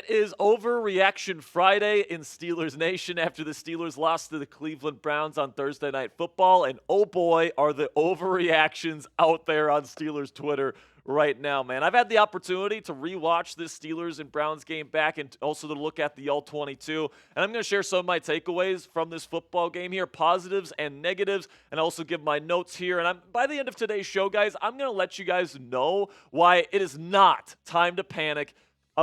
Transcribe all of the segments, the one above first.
It is Overreaction Friday in Steelers Nation after the Steelers lost to the Cleveland Browns on Thursday Night Football. And oh boy, are the overreactions out there on Steelers Twitter right now, man. I've had the opportunity to rewatch this Steelers and Browns game back and also to look at the All-22. And I'm going to share some of my takeaways from this football game here, positives and negatives, and also give my notes here. And by the end of today's show, guys, I'm going to let you guys know why it is not time to panic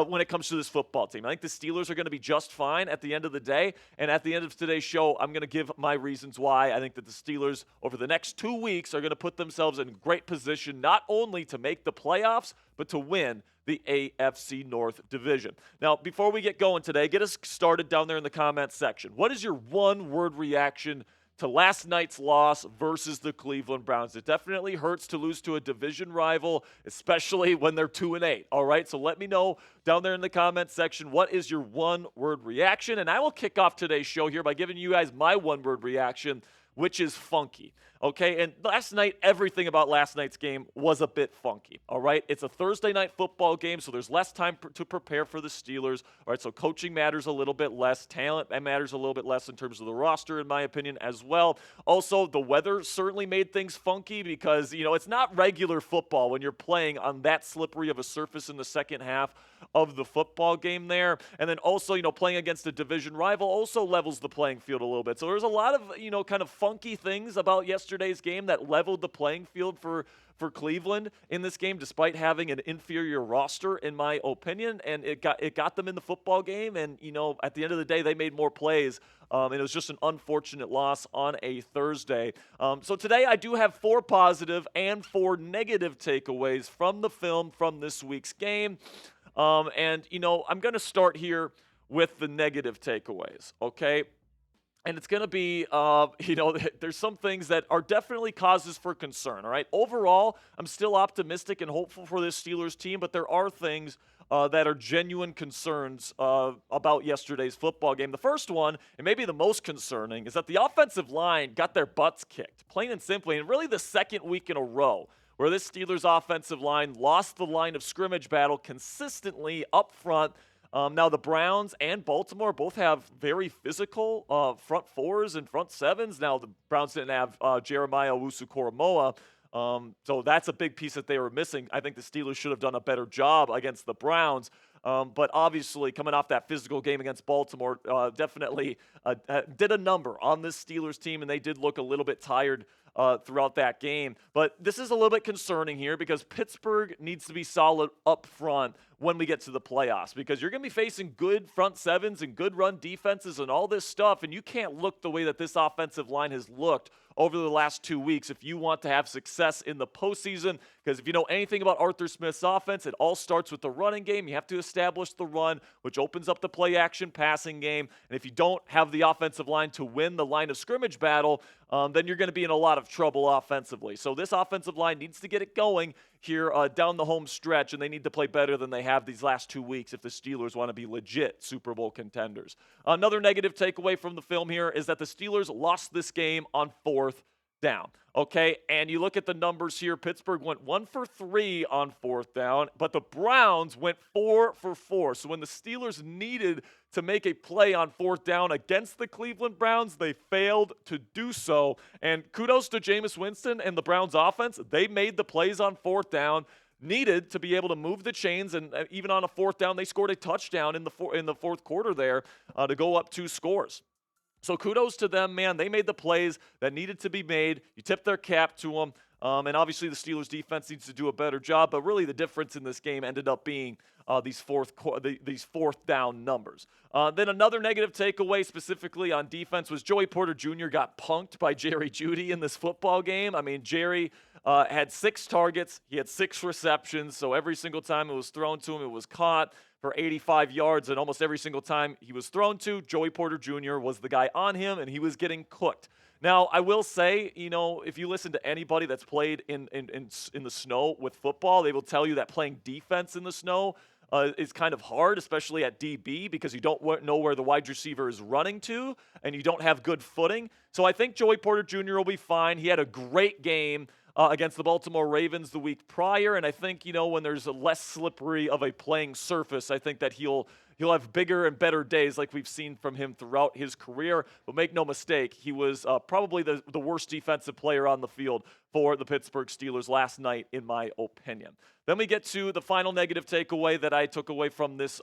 when it comes to this football team. I think the Steelers are going to be just fine at the end of the day. And at the end of today's show, I'm going to give my reasons why I think that the Steelers over the next 2 weeks are going to put themselves in great position not only to make the playoffs, but to win the AFC North division. Now, before we get going today, get us started down there in the comments section. What is your one-word reaction to last night's loss versus the Cleveland Browns? It definitely hurts to lose to a division rival, especially when they're 2-8. All right, so let me know down there in the comments section, what is your one-word reaction? And I will kick off today's show here by giving you guys my one-word reaction, which is funky. Okay, and last night, everything about last night's game was a bit funky, all right? It's a Thursday night football game, so there's less time to prepare for the Steelers, all right? So coaching matters a little bit less. Talent matters a little bit less in terms of the roster, in my opinion, as well. Also, the weather certainly made things funky because, you know, it's not regular football when you're playing on that slippery of a surface in the second half of the football game there. And then also, you know, playing against a division rival also levels the playing field a little bit. So there's a lot of, you know, kind of funky things about yesterday's game that leveled the playing field for Cleveland in this game, despite having an inferior roster, in my opinion. And it got them in the football game. And, you know, at the end of the day, they made more plays. And it was just an unfortunate loss on a Thursday. So today I do have 4 positive and 4 negative takeaways from the film from this week's game. And, you know, I'm going to start here with the negative takeaways, okay? And it's going to be, you know, there's some things that are definitely causes for concern, all right? Overall, I'm still optimistic and hopeful for this Steelers team, but there are things that are genuine concerns about yesterday's football game. The first one, and maybe the most concerning, is that the offensive line got their butts kicked, plain and simply, and really the second week in a row where this Steelers offensive line lost the line of scrimmage battle consistently up front. Now, the Browns and Baltimore both have very physical front fours and front sevens. Now, the Browns didn't have Jeremiah Owusu-Koramoah, so that's a big piece that they were missing. I think the Steelers should have done a better job against the Browns. But obviously, coming off that physical game against Baltimore, definitely did a number on this Steelers team, and they did look a little bit tired throughout that game. But this is a little bit concerning here because Pittsburgh needs to be solid up front when we get to the playoffs, because you're going to be facing good front sevens and good run defenses and all this stuff, and you can't look the way that this offensive line has looked over the last 2 weeks if you want to have success in the postseason. Because if you know anything about Arthur Smith's offense, it all starts with the running game. You have to establish the run, which opens up the play-action passing game. And if you don't have the offensive line to win the line of scrimmage battle, then you're going to be in a lot of trouble offensively. So this offensive line needs to get it going here down the home stretch, and they need to play better than they have these last 2 weeks if the Steelers want to be legit Super Bowl contenders. Another negative takeaway from the film here is that the Steelers lost this game on 4th down. Okay, and you look at the numbers here. Pittsburgh went 1 for 3 on 4th down, but the Browns went 4 for 4. So when the Steelers needed to make a play on 4th down against the Cleveland Browns, they failed to do so. And kudos to Jameis Winston and the Browns offense. They made the plays on 4th down, needed to be able to move the chains, and even on a 4th down, they scored a touchdown in the fourth quarter there to go up 2 scores. So kudos to them, man. They made the plays that needed to be made. You tip their cap to them. And obviously the Steelers defense needs to do a better job. But really the difference in this game ended up being these fourth down numbers. Then another negative takeaway specifically on defense was Joey Porter Jr. got punked by Jerry Jeudy in this football game. I mean, Jerry had 6 targets. He had 6 receptions. So every single time it was thrown to him, it was caught for 85 yards, and almost every single time he was thrown to, Joey Porter Jr. was the guy on him, and he was getting cooked. Now, I will say, you know, if you listen to anybody that's played in the snow with football, they will tell you that playing defense in the snow is kind of hard, especially at DB, because you don't know where the wide receiver is running to, and you don't have good footing. So I think Joey Porter Jr. will be fine. He had a great game against the Baltimore Ravens the week prior. And I think, when there's a less slippery of a playing surface, I think that he'll have bigger and better days like we've seen from him throughout his career. But make no mistake, he was probably the worst defensive player on the field for the Pittsburgh Steelers last night, in my opinion. Then we get to the final negative takeaway that I took away from this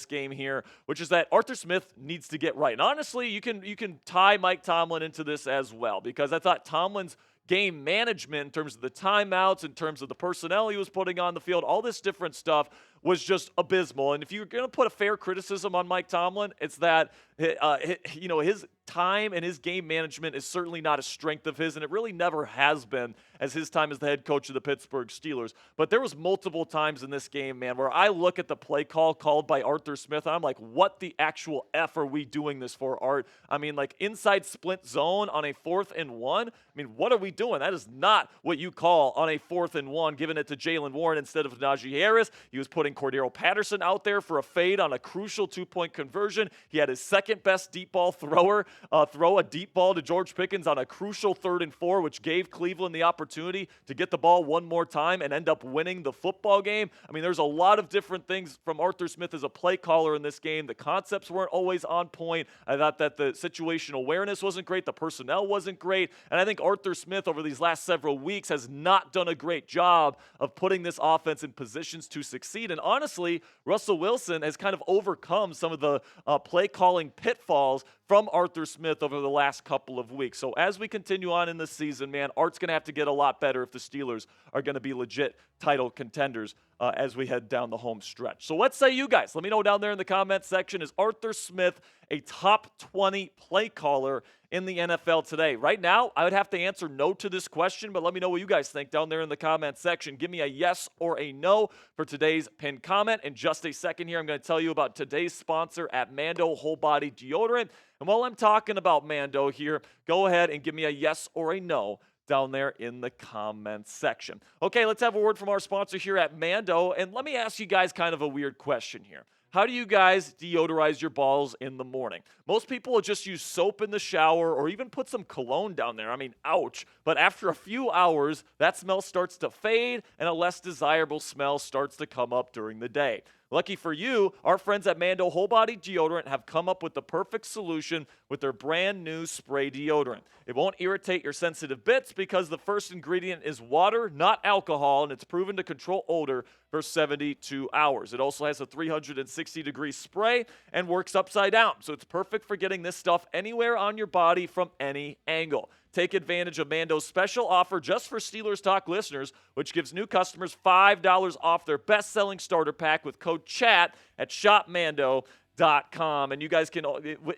game here, which is that Arthur Smith needs to get right. And honestly, you can tie Mike Tomlin into this as well, because I thought Tomlin's game management in terms of the timeouts, in terms of the personnel he was putting on the field, all this different stuff was just abysmal. And if you're going to put a fair criticism on Mike Tomlin, it's that his time and his game management is certainly not a strength of his, and it really never has been as his time as the head coach of the Pittsburgh Steelers. But there was multiple times in this game, man, where I look at the play call called by Arthur Smith, and I'm like, what the actual F are we doing this for, Art? I mean, like inside split zone on a 4th and 1? I mean, what are we doing? That is not what you call on a 4th and 1, giving it to Jaylen Warren instead of Najee Harris. He was putting Cordero Patterson out there for a fade on a crucial 2-point conversion. He had his second best deep ball thrower throw a deep ball to George Pickens on a crucial 3rd and 4, which gave Cleveland the opportunity to get the ball one more time and end up winning the football game. I mean, there's a lot of different things from Arthur Smith as a play caller in this game. The concepts weren't always on point. I thought that the situational awareness wasn't great. The personnel wasn't great. And I think Arthur Smith over these last several weeks has not done a great job of putting this offense in positions to succeed. And honestly, Russell Wilson has kind of overcome some of the play calling pitfalls from Arthur Smith over the last couple of weeks. So as we continue on in this season, man, Art's going to have to get a lot better if the Steelers are going to be legit title contenders as we head down the home stretch. So what say you guys? Let me know down there in the comments section. Is Arthur Smith a top 20 play caller in the NFL today? Right now, I would have to answer no to this question, but let me know what you guys think down there in the comments section. Give me a yes or a no for today's pinned comment. In just a second here, I'm going to tell you about today's sponsor at Mando Whole Body Deodorant. And while I'm talking about Mando here, go ahead and give me a yes or a no down there in the comments section. Okay, let's have a word from our sponsor here at Mando. And let me ask you guys kind of a weird question here. How do you guys deodorize your balls in the morning? Most people will just use soap in the shower or even put some cologne down there. I mean, ouch. But after a few hours, that smell starts to fade and a less desirable smell starts to come up during the day. Lucky for you, our friends at Mando Whole Body Deodorant have come up with the perfect solution with their brand new spray deodorant. It won't irritate your sensitive bits because the first ingredient is water, not alcohol, and it's proven to control odor for 72 hours. It also has a 360-degree spray and works upside down, so it's perfect for getting this stuff anywhere on your body from any angle. Take advantage of Mando's special offer just for Steelers Talk listeners, which gives new customers $5 off their best-selling starter pack with code CHAT at shopmando.com. And you guys can,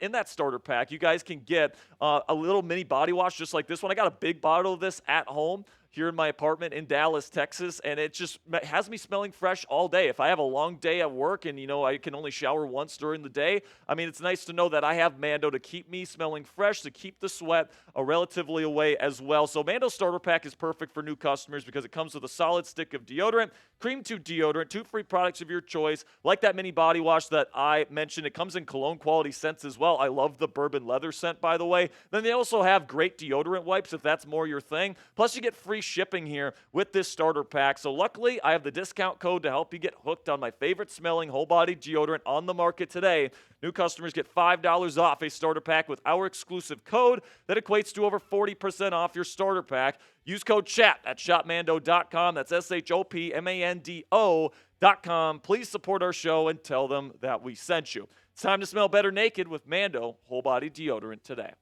in that starter pack, you guys can get a little mini body wash just like this one. I got a big bottle of this at home here in my apartment in Dallas, Texas, and it just has me smelling fresh all day. If I have a long day at work and, I can only shower once during the day, I mean, it's nice to know that I have Mando to keep me smelling fresh, to keep the sweat relatively away as well. So Mando Starter Pack is perfect for new customers because it comes with a solid stick of deodorant, Cream 2 deodorant, 2 free products of your choice, like that mini body wash that I mentioned. It comes in cologne quality scents as well. I love the bourbon leather scent, by the way. Then they also have great deodorant wipes if that's more your thing. Plus, you get free shipping here with this starter pack. So luckily, I have the discount code to help you get hooked on my favorite smelling whole body deodorant on the market today. New customers get $5 off a starter pack with our exclusive code that equates to over 40% off your starter pack. Use code CHAT at shopmando.com. That's SHOPMANDO.com. Please support our show and tell them that we sent you. It's time to smell better naked with Mando Whole Body Deodorant today.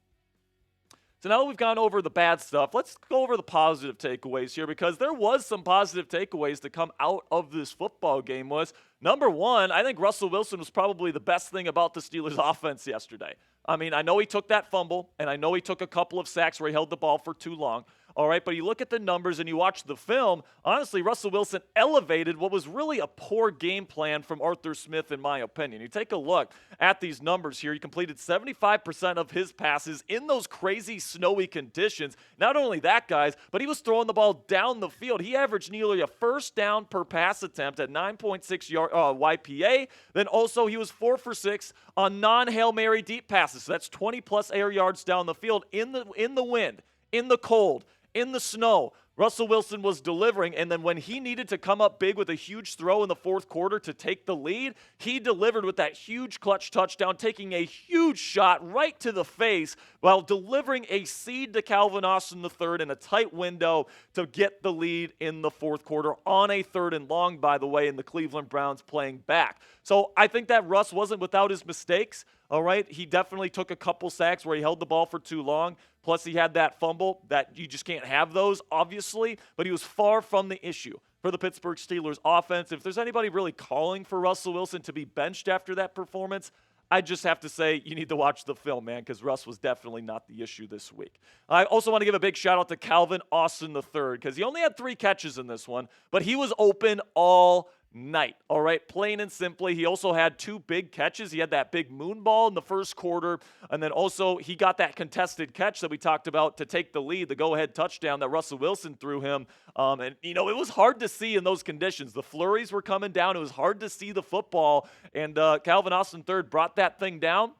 So now that we've gone over the bad stuff, let's go over the positive takeaways here, because there was some positive takeaways to come out of this football game. Was number one, I think Russell Wilson was probably the best thing about the Steelers offense yesterday. I mean, I know he took that fumble, and I know he took a couple of sacks where he held the ball for too long. All right, but you look at the numbers and you watch the film, honestly, Russell Wilson elevated what was really a poor game plan from Arthur Smith, in my opinion. You take a look at these numbers here. He completed 75% of his passes in those crazy snowy conditions. Not only that, guys, but he was throwing the ball down the field. He averaged nearly a first down per pass attempt at 9.6 YPA. Then also he was 4 for 6 on non-Hail Mary deep passes. So that's 20-plus air yards down the field in the wind, in the cold, in the snow. Russell Wilson was delivering, and then when he needed to come up big with a huge throw in the fourth quarter to take the lead, he delivered with that huge clutch touchdown, taking a huge shot right to the face while delivering a seed to Calvin Austin III in a tight window to get the lead in the fourth quarter on a 3rd and long, by the way, and the Cleveland Browns playing back. So I think that Russ wasn't without his mistakes. All right, he definitely took a couple sacks where he held the ball for too long. Plus, he had that fumble that you just can't have those, obviously. But he was far from the issue for the Pittsburgh Steelers offense. If there's anybody really calling for Russell Wilson to be benched after that performance, I just have to say you need to watch the film, man, because Russ was definitely not the issue this week. I also want to give a big shout-out to Calvin Austin III because he only had 3 catches in this one, but he was open all night, all right? Plain and simply. He also had 2 big catches. He had that big moon ball in the first quarter, and then also he got that contested catch that we talked about to take the lead, the go-ahead touchdown that Russell Wilson threw him. And, you know, it was hard to see in those conditions. The flurries were coming down. It was hard to see the football, and Calvin Austin III brought that thing down.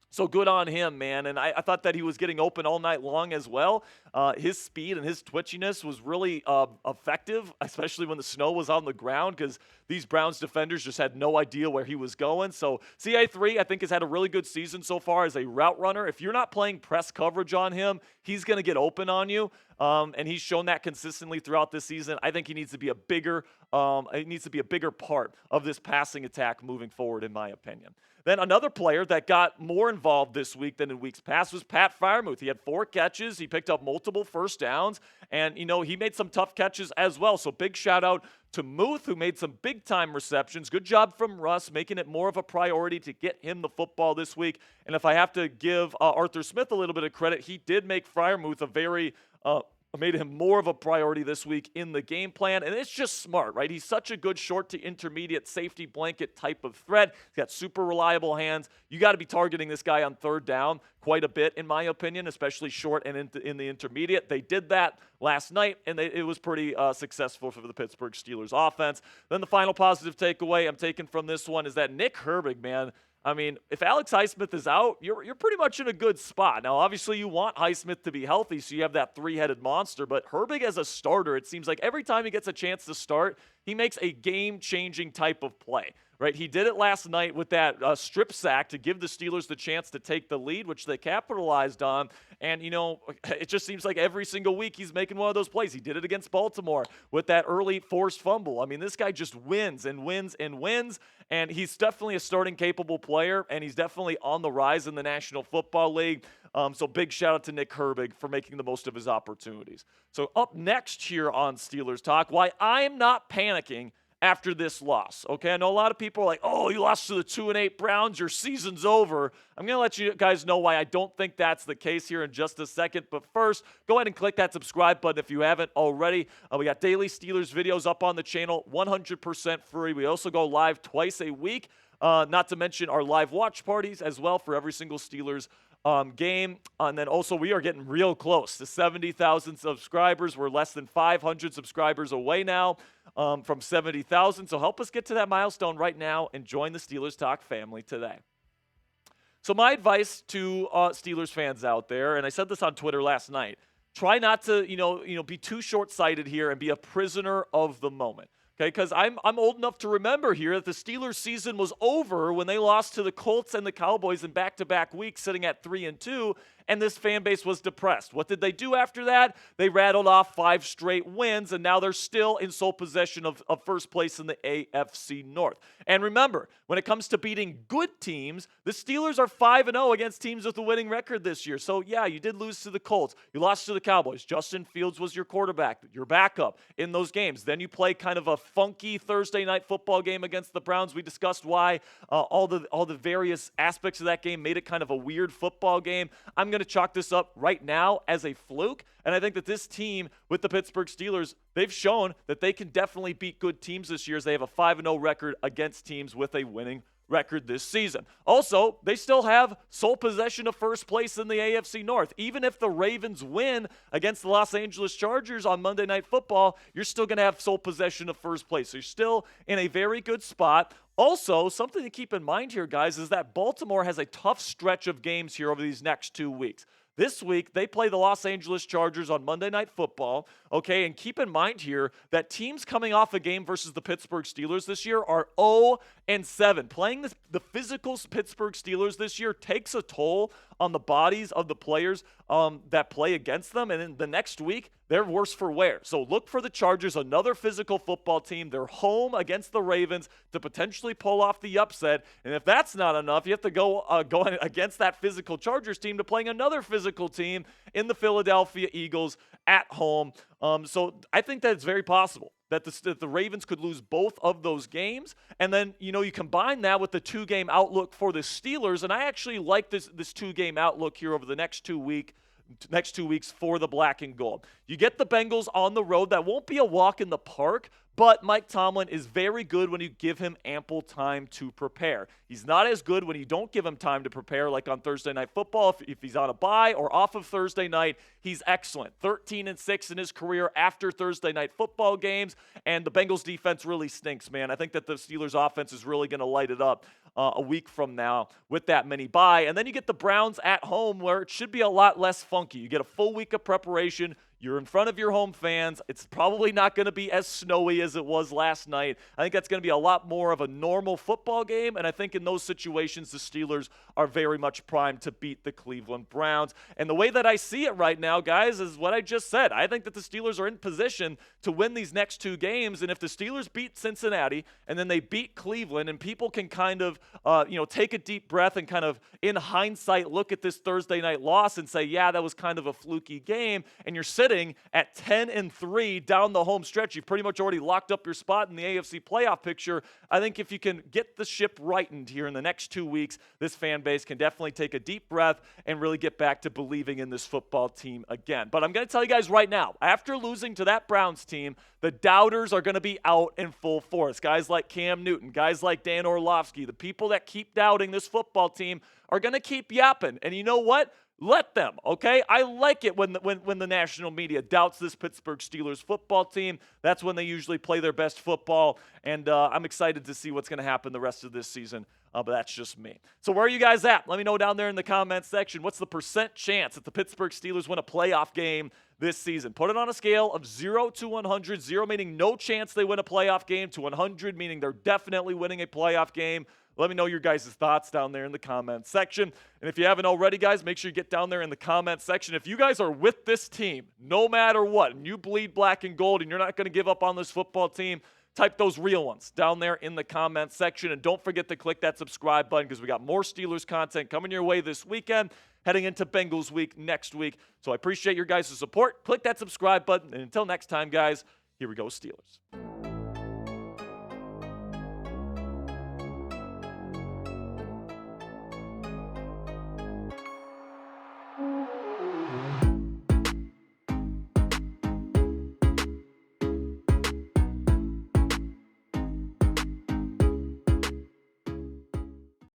So good on him, man. And I thought that he was getting open all night long as well. His speed and his twitchiness was really effective, especially when the snow was on the ground because these Browns defenders just had no idea where he was going. So CA3, I think, has had a really good season so far as a route runner. If you're not playing press coverage on him, he's going to get open on you. And he's shown that consistently throughout this season. I think he needs to be a bigger part of this passing attack moving forward, in my opinion. Then another player that got more involved this week than in weeks past was Pat Freiermuth. He had 4 catches. He picked up multiple first downs, and, you know, he made some tough catches as well. So big shout out to Muth, who made some big-time receptions. Good job from Russ, making it more of a priority to get him the football this week. And if I have to give Arthur Smith a little bit of credit, he did make Freiermuth made him more of a priority this week in the game plan, and it's just smart, right? He's such a good short to intermediate safety blanket type of threat. He's got super reliable hands. You got to be targeting this guy on 3rd down quite a bit, in my opinion, especially short and in the intermediate. They did that last night, and it was pretty successful for the Pittsburgh Steelers offense. Then the final positive takeaway I'm taking from this one is that Nick Herbig, man, I mean, if Alex Highsmith is out, you're pretty much in a good spot. Now, obviously, you want Highsmith to be healthy, so you have that 3-headed monster. But Herbig as a starter, it seems like every time he gets a chance to start, he makes a game-changing type of play. Right, he did it last night with that strip sack to give the Steelers the chance to take the lead, which they capitalized on. And, you know, it just seems like every single week he's making one of those plays. He did it against Baltimore with that early forced fumble. I mean, this guy just wins and wins and wins. And he's definitely a starting capable player, and he's definitely on the rise in the National Football League. So big shout out to Nick Herbig for making the most of his opportunities. So up next here on Steelers Talk, why I'm not panicking after this loss. Okay, I know a lot of people are like, oh, you lost to the 2-8 Browns, your season's over. I'm going to let you guys know why I don't think that's the case here in just a second. But first, go ahead and click that subscribe button if you haven't already. We got daily Steelers videos up on the channel, 100% free. We also go live twice a week, not to mention our live watch parties as well for every single Steelers game. And then also we are getting real close to 70,000 subscribers. We're less than 500 subscribers away now from 70,000. So help us get to that milestone right now and join the Steelers Talk family today. So my advice to Steelers fans out there, and I said this on Twitter last night, try not to be too short-sighted here and be a prisoner of the moment. Okay, because I'm old enough to remember here that the Steelers season was over when they lost to the Colts and the Cowboys in back-to-back weeks, sitting at 3-2, and this fan base was depressed. What did they do after that? They rattled off 5 straight wins, and now they're still in sole possession of first place in the AFC North. And remember, when it comes to beating good teams, the Steelers are 5-0 against teams with a winning record this year. So, yeah, you did lose to the Colts. You lost to the Cowboys. Justin Fields was your quarterback, your backup in those games. Then you play kind of a funky Thursday night football game against the Browns. We discussed why all the various aspects of that game made it kind of a weird football game. I'm going to chalk this up right now as a fluke, and I think that this team with the Pittsburgh Steelers, they've shown that they can definitely beat good teams this year as they have a 5-0 record against teams with a winning record this season. Also, they still have sole possession of first place in the AFC North. Even if the Ravens win against the Los Angeles Chargers on Monday Night Football, you're still going to have sole possession of first place. So you're still in a very good spot. Also, something to keep in mind here, guys, is that Baltimore has a tough stretch of games here over these next 2 weeks. This week, they play the Los Angeles Chargers on Monday Night Football, okay? And keep in mind here that teams coming off a game versus the Pittsburgh Steelers this year are 0-7. Playing the physical Pittsburgh Steelers this year takes a toll on the bodies of the players that play against them. And then the next week, they're worse for wear. So look for the Chargers, another physical football team. They're home against the Ravens to potentially pull off the upset. And if that's not enough, you have to go against that physical Chargers team to playing another physical team in the Philadelphia Eagles at home. So I think that it's very possible that the Ravens could lose both of those games. And then, you combine that with the 2-game outlook for the Steelers. And I actually like this 2-game outlook here over the next 2 weeks for the black and gold. You get the Bengals on the road. That won't be a walk in the park, but Mike Tomlin is very good when you give him ample time to prepare. He's not as good when you don't give him time to prepare, like on Thursday Night Football. If he's on a bye or off of Thursday night, he's excellent. 13-6 in his career after Thursday Night Football games, and the Bengals defense really stinks, man. I think that the Steelers offense is really going to light it up a week from now with that mini bye. And then you get the Browns at home, where it should be a lot less funky. You get a full week of preparation. You're in front of your home fans. It's probably not going to be as snowy as it was last night. I think that's going to be a lot more of a normal football game, and I think in those situations, the Steelers are very much primed to beat the Cleveland Browns. And the way that I see it right now, guys, is what I just said. I think that the Steelers are in position to win these next 2 games, and if the Steelers beat Cincinnati and then they beat Cleveland, and people can kind of, take a deep breath and kind of, in hindsight, look at this Thursday night loss and say, yeah, that was kind of a fluky game, and you're sitting at 10-3 down the home stretch. You've pretty much already locked up your spot in the AFC playoff picture. I think if you can get the ship rightened here in the next 2 weeks, this fan base can definitely take a deep breath and really get back to believing in this football team again. But I'm going to tell you guys right now, after losing to that Browns team, the doubters are going to be out in full force. Guys like Cam Newton, guys like Dan Orlovsky, the people that keep doubting this football team are going to keep yapping. And you know what? Let them, okay? I like it when the national media doubts this Pittsburgh Steelers football team. That's when they usually play their best football, and I'm excited to see what's going to happen the rest of this season, but that's just me. So where are you guys at? Let me know down there in the comments section. What's the % chance that the Pittsburgh Steelers win a playoff game this season? Put it on a scale of 0 to 100, 0 meaning no chance they win a playoff game, to 100 meaning they're definitely winning a playoff game. Let me know your guys' thoughts down there in the comments section. And if you haven't already, guys, make sure you get down there in the comments section. If you guys are with this team, no matter what, and you bleed black and gold and you're not going to give up on this football team, type those real ones down there in the comments section. And don't forget to click that subscribe button, because we got more Steelers content coming your way this weekend, heading into Bengals week next week. So I appreciate your guys' support. Click that subscribe button. And until next time, guys, here we go, Steelers.